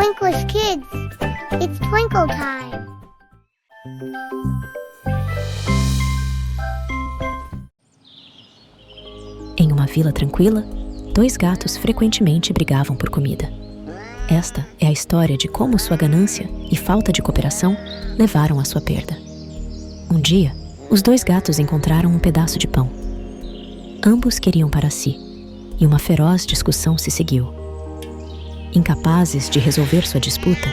Twinklish kids, it's twinkle time. Em uma vila tranquila, dois gatos frequentemente brigavam por comida. Esta é a história de como sua ganância e falta de cooperação levaram à sua perda. Um dia, os dois gatos encontraram um pedaço de pão. Ambos queriam para si, e uma feroz discussão se seguiu. Incapazes de resolver sua disputa,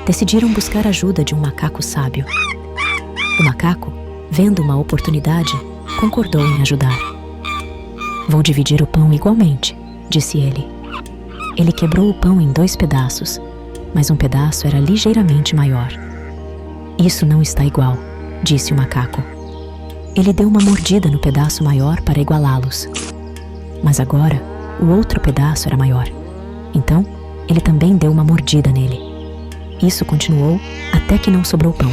decidiram buscar ajuda de um macaco sábio. O macaco, vendo uma oportunidade, concordou em ajudar. "Vou dividir o pão igualmente", disse ele. Ele quebrou o pão em 2 pedaços, mas um pedaço era ligeiramente maior. "Isso não está igual", disse o macaco. Ele deu uma mordida no pedaço maior para igualá-los. Mas agora, o outro pedaço era maior. Então, ele também deu uma mordida nele. Isso continuou até que não sobrou pão.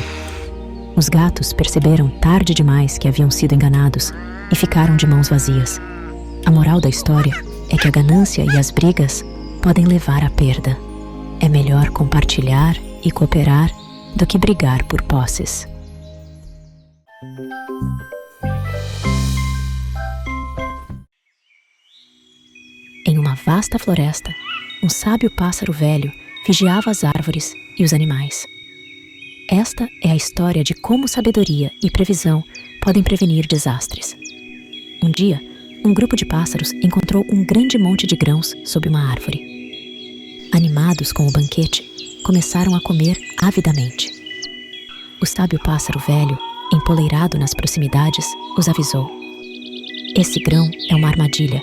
Os gatos perceberam tarde demais que haviam sido enganados e ficaram de mãos vazias. A moral da história é que a ganância e as brigas podem levar à perda. É melhor compartilhar e cooperar do que brigar por posses. Em uma vasta floresta, um sábio pássaro velho vigiava as árvores e os animais. Esta é a história de como sabedoria e previsão podem prevenir desastres. Um dia, um grupo de pássaros encontrou um grande monte de grãos sob uma árvore. Animados com o banquete, começaram a comer avidamente. O sábio pássaro velho, empoleirado nas proximidades, os avisou: "Esse grão é uma armadilha.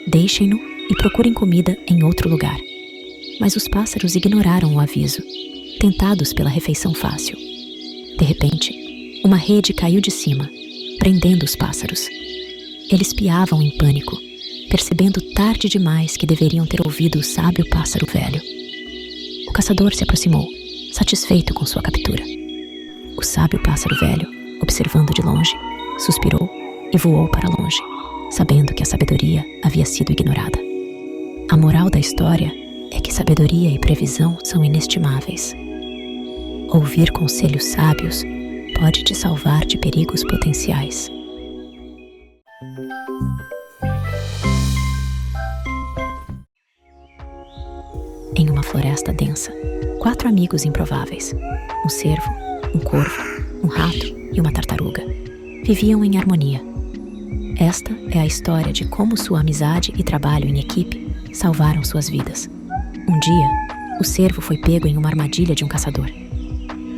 Deixem-no e procurem comida em outro lugar." Mas os pássaros ignoraram o aviso, tentados pela refeição fácil. De repente, uma rede caiu de cima, prendendo os pássaros. Eles piavam em pânico, percebendo tarde demais que deveriam ter ouvido o sábio pássaro velho. O caçador se aproximou, satisfeito com sua captura. O sábio pássaro velho, observando de longe, suspirou e voou para longe, sabendo que a sabedoria havia sido ignorada. A moral da história é que sabedoria e previsão são inestimáveis. Ouvir conselhos sábios pode te salvar de perigos potenciais. Em uma floresta densa, 4 amigos improváveis, um cervo, um corvo, um rato e uma tartaruga, viviam em harmonia. Esta é a história de como sua amizade e trabalho em equipe salvaram suas vidas. Um dia, o cervo foi pego em uma armadilha de um caçador.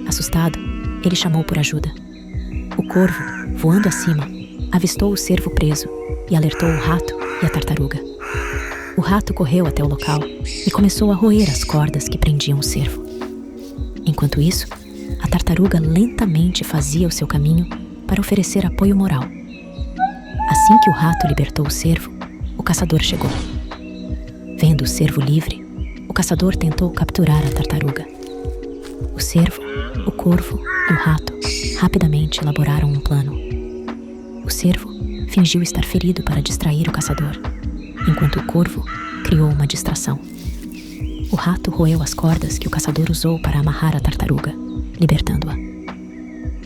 Assustado, ele chamou por ajuda. O corvo, voando acima, avistou o cervo preso e alertou o rato e a tartaruga. O rato correu até o local e começou a roer as cordas que prendiam o cervo. Enquanto isso, a tartaruga lentamente fazia o seu caminho para oferecer apoio moral. Assim que o rato libertou o cervo, o caçador chegou. Vendo o cervo livre, o caçador tentou capturar a tartaruga. O cervo, o corvo e o rato rapidamente elaboraram um plano. O cervo fingiu estar ferido para distrair o caçador, enquanto o corvo criou uma distração. O rato roeu as cordas que o caçador usou para amarrar a tartaruga, libertando-a.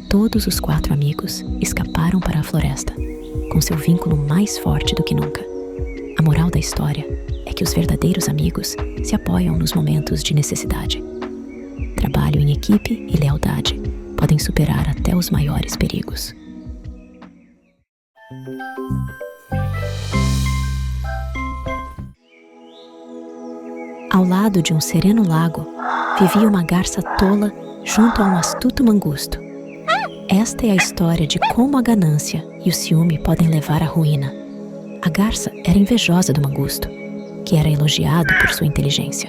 Todos os 4 amigos escaparam para a floresta, com seu vínculo mais forte do que nunca. A moral da história é que os verdadeiros amigos se apoiam nos momentos de necessidade. Trabalho em equipe e lealdade podem superar até os maiores perigos. Ao lado de um sereno lago, vivia uma garça tola junto a um astuto mangusto. Esta é a história de como a ganância e o ciúme podem levar à ruína. A garça era invejosa do mangusto, que era elogiado por sua inteligência.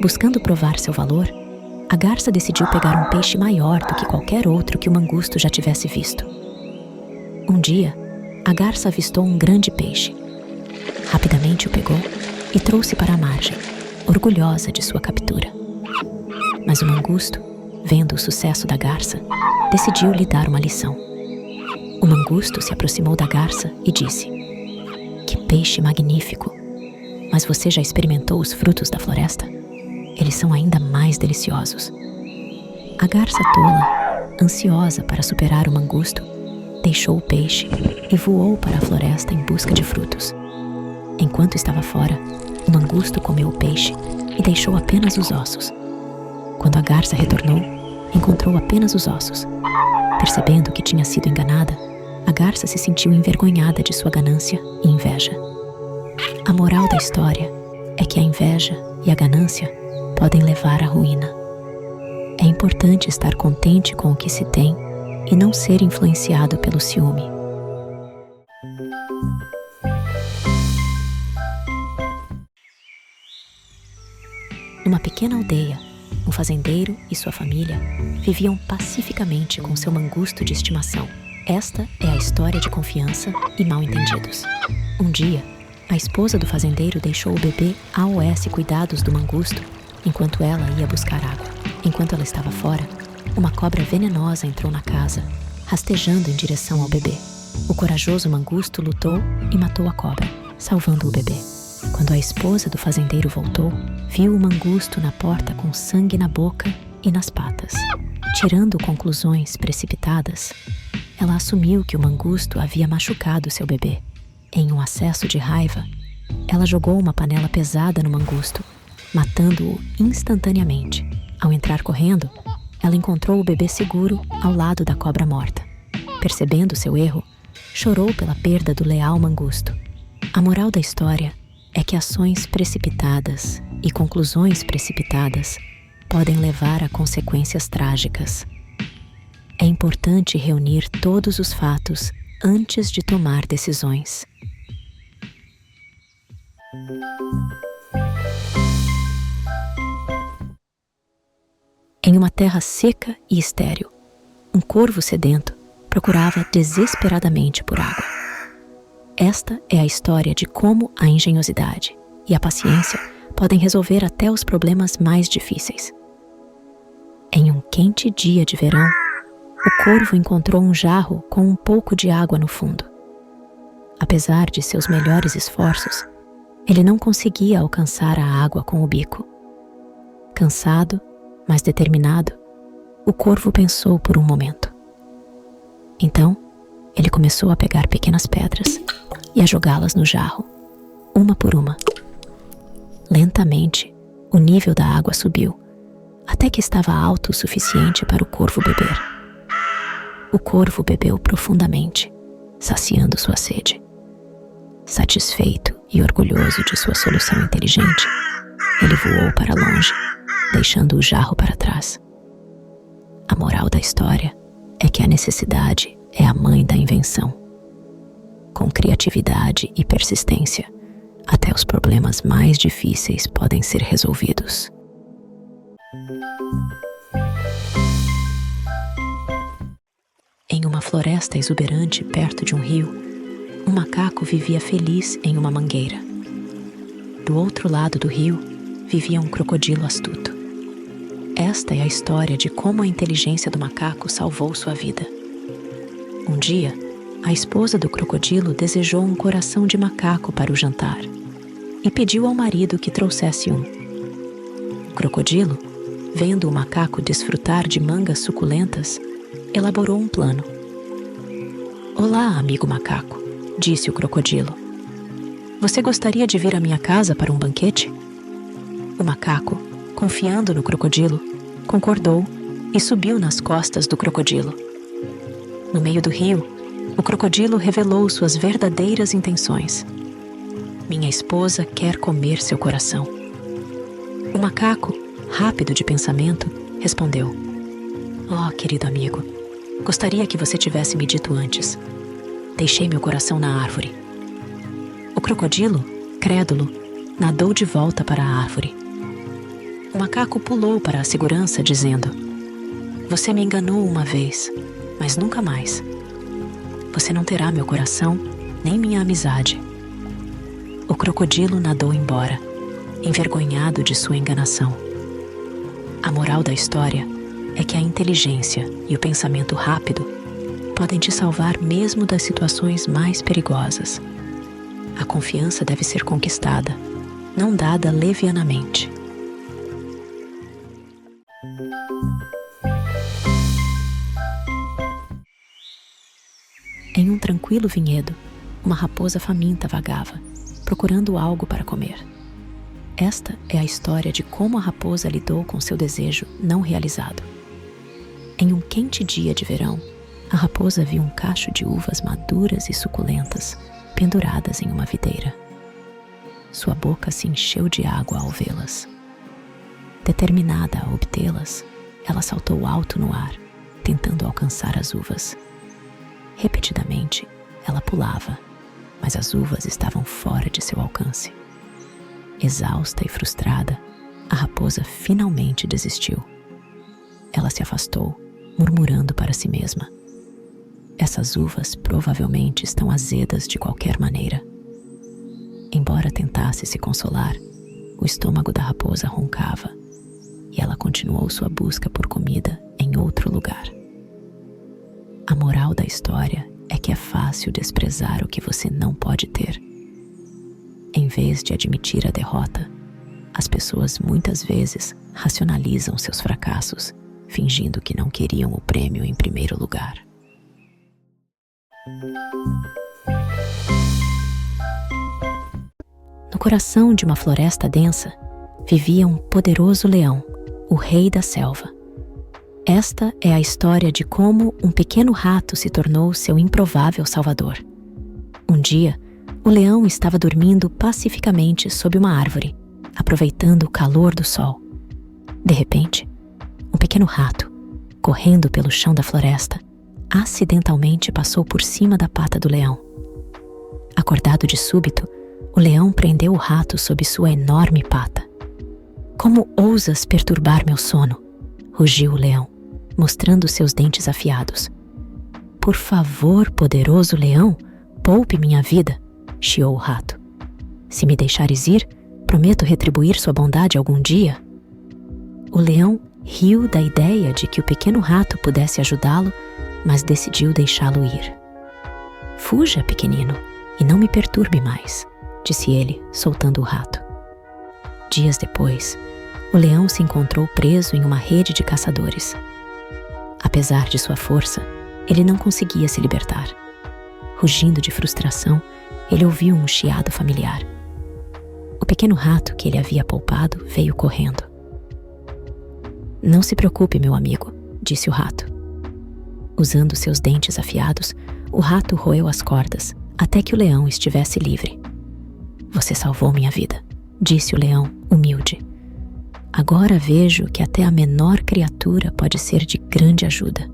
Buscando provar seu valor, a garça decidiu pegar um peixe maior do que qualquer outro que o mangusto já tivesse visto. Um dia, a garça avistou um grande peixe. Rapidamente o pegou e trouxe para a margem, orgulhosa de sua captura. Mas o mangusto, vendo o sucesso da garça, decidiu lhe dar uma lição. O mangusto se aproximou da garça e disse: "Que peixe magnífico! Mas você já experimentou os frutos da floresta? Eles eles são ainda mais deliciosos. A garça tola, ansiosa para superar o mangusto, deixou o peixe e voou para a floresta em busca de frutos. Enquanto estava fora, o mangusto comeu o peixe e deixou apenas os ossos. Quando a garça retornou, encontrou apenas os ossos. Percebendo que tinha sido enganada, a garça se sentiu envergonhada de sua ganância e inveja. A moral da história é que a inveja e a ganância podem levar à ruína. É importante estar contente com o que se tem e não ser influenciado pelo ciúme. Numa pequena aldeia, um fazendeiro e sua família viviam pacificamente com seu mangusto de estimação. Esta é a história de confiança e mal-entendidos. Um dia, a esposa do fazendeiro deixou o bebê AOS cuidados do mangusto enquanto ela ia buscar água. Enquanto ela estava fora, uma cobra venenosa entrou na casa, rastejando em direção ao bebê. O corajoso mangusto lutou e matou a cobra, salvando o bebê. Quando a esposa do fazendeiro voltou, viu o mangusto na porta com sangue na boca e nas patas. Tirando conclusões precipitadas, ela assumiu que o mangusto havia machucado seu bebê. Em um acesso de raiva, ela jogou uma panela pesada no mangusto, matando-o instantaneamente. Ao entrar correndo, ela encontrou o bebê seguro ao lado da cobra morta. Percebendo seu erro, chorou pela perda do leal mangusto. A moral da história é que ações precipitadas e conclusões precipitadas podem levar a consequências trágicas. É importante reunir todos os fatos antes de tomar decisões. Em uma terra seca e estéril, um corvo sedento procurava desesperadamente por água. Esta é a história de como a engenhosidade e a paciência podem resolver até os problemas mais difíceis. Em um quente dia de verão, o corvo encontrou um jarro com um pouco de água no fundo. Apesar de seus melhores esforços, ele não conseguia alcançar a água com o bico. Cansado, mas determinado, o corvo pensou por um momento. Então, ele começou a pegar pequenas pedras e a jogá-las no jarro, uma por uma. Lentamente, o nível da água subiu, até que estava alto o suficiente para o corvo beber. O corvo bebeu profundamente, saciando sua sede. Satisfeito e orgulhoso de sua solução inteligente, ele voou para longe, deixando o jarro para trás. A moral da história é que a necessidade é a mãe da invenção. Com criatividade e persistência, até os problemas mais difíceis podem ser resolvidos. Em uma floresta exuberante perto de um rio, um macaco vivia feliz em uma mangueira. Do outro lado do rio, vivia um crocodilo astuto. Esta é a história de como a inteligência do macaco salvou sua vida. Um dia, a esposa do crocodilo desejou um coração de macaco para o jantar e pediu ao marido que trouxesse um. O crocodilo, vendo o macaco desfrutar de mangas suculentas, elaborou um plano. "Olá, amigo macaco", disse o crocodilo. "Você gostaria de vir à minha casa para um banquete?" O macaco, confiando no crocodilo, concordou e subiu nas costas do crocodilo. No meio do rio, o crocodilo revelou suas verdadeiras intenções. "Minha esposa quer comer seu coração." O macaco, rápido de pensamento, respondeu: "Oh, querido amigo, gostaria que você tivesse me dito antes. Deixei meu coração na árvore." O crocodilo, crédulo, nadou de volta para a árvore. O macaco pulou para a segurança, dizendo: "Você me enganou uma vez, mas nunca mais. Você não terá meu coração, nem minha amizade." O crocodilo nadou embora, envergonhado de sua enganação. A moral da história é que a inteligência e o pensamento rápido podem te salvar mesmo das situações mais perigosas. A confiança deve ser conquistada, não dada levianamente. Em um tranquilo vinhedo, uma raposa faminta vagava, procurando algo para comer. Esta é a história de como a raposa lidou com seu desejo não realizado. Em um quente dia de verão, a raposa viu um cacho de uvas maduras e suculentas penduradas em uma videira. Sua boca se encheu de água ao vê-las. Determinada a obtê-las, ela saltou alto no ar, tentando alcançar as uvas. Repetidamente, ela pulava, mas as uvas estavam fora de seu alcance. Exausta e frustrada, a raposa finalmente desistiu. Ela se afastou, murmurando para si mesma: essas uvas provavelmente estão azedas de qualquer maneira. Embora tentasse se consolar, o estômago da raposa roncava, e ela continuou sua busca por comida em outro lugar. A moral da história é que é fácil desprezar o que você não pode ter. Em vez de admitir a derrota, as pessoas muitas vezes racionalizam seus fracassos, fingindo que não queriam o prêmio em primeiro lugar. No coração de uma floresta densa, vivia um poderoso leão, o rei da selva. Esta é a história de como um pequeno rato se tornou seu improvável salvador. Um dia, o leão estava dormindo pacificamente sob uma árvore, aproveitando o calor do sol. De repente, um pequeno rato, correndo pelo chão da floresta, acidentalmente passou por cima da pata do leão. Acordado de súbito, o leão prendeu o rato sob sua enorme pata. "Como ousas perturbar meu sono?", rugiu o leão, mostrando seus dentes afiados. "Por favor, poderoso leão, poupe minha vida", chiou o rato. "Se me deixares ir, prometo retribuir sua bondade algum dia." O leão riu da ideia de que o pequeno rato pudesse ajudá-lo, mas decidiu deixá-lo ir. "Fuja, pequenino, e não me perturbe mais", disse ele, soltando o rato. Dias depois, o leão se encontrou preso em uma rede de caçadores. Apesar de sua força, ele não conseguia se libertar. Rugindo de frustração, ele ouviu um chiado familiar. O pequeno rato que ele havia poupado veio correndo. "Não se preocupe, meu amigo", disse o rato. Usando seus dentes afiados, o rato roeu as cordas até que o leão estivesse livre. "Você salvou minha vida", disse o leão, humilde. "Agora vejo que até a menor criatura pode ser de grande ajuda."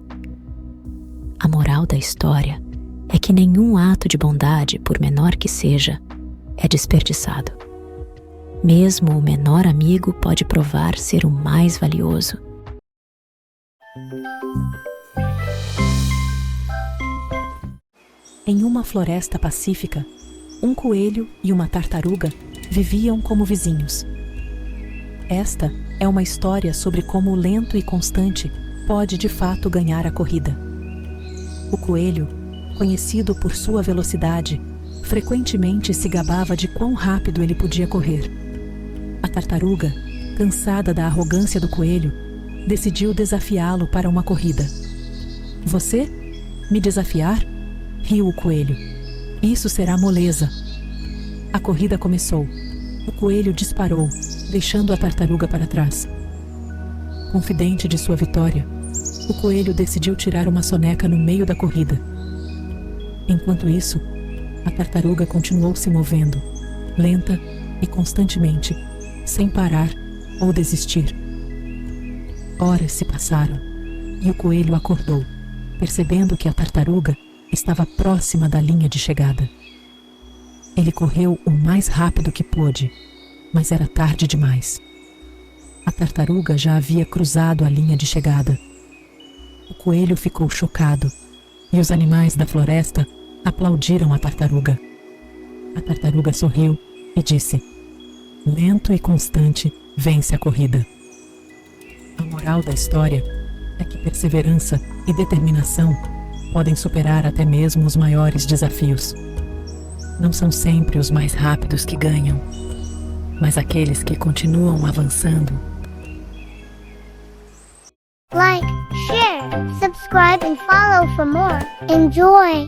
A moral da história é que nenhum ato de bondade, por menor que seja, é desperdiçado. Mesmo o menor amigo pode provar ser o mais valioso. Em uma floresta pacífica, um coelho e uma tartaruga viviam como vizinhos. Esta é uma história sobre como o lento e constante pode de fato ganhar a corrida. O coelho, conhecido por sua velocidade, frequentemente se gabava de quão rápido ele podia correr. A tartaruga, cansada da arrogância do coelho, decidiu desafiá-lo para uma corrida. "Você? Me desafiar?", riu o coelho. "Isso será moleza." A corrida começou. O coelho disparou, deixando a tartaruga para trás. Confidente de sua vitória, o coelho decidiu tirar uma soneca no meio da corrida. Enquanto isso, a tartaruga continuou se movendo, lenta e constantemente, sem parar ou desistir. Horas se passaram e o coelho acordou, percebendo que a tartaruga estava próxima da linha de chegada. Ele correu o mais rápido que pôde, mas era tarde demais. A tartaruga já havia cruzado a linha de chegada. O coelho ficou chocado e os animais da floresta aplaudiram a tartaruga. A tartaruga sorriu e disse: "Lento e constante vence a corrida." A moral da história é que perseverança e determinação podem superar até mesmo os maiores desafios. Não são sempre os mais rápidos que ganham, mas aqueles que continuam avançando Like, share, subscribe, and follow for more. Enjoy!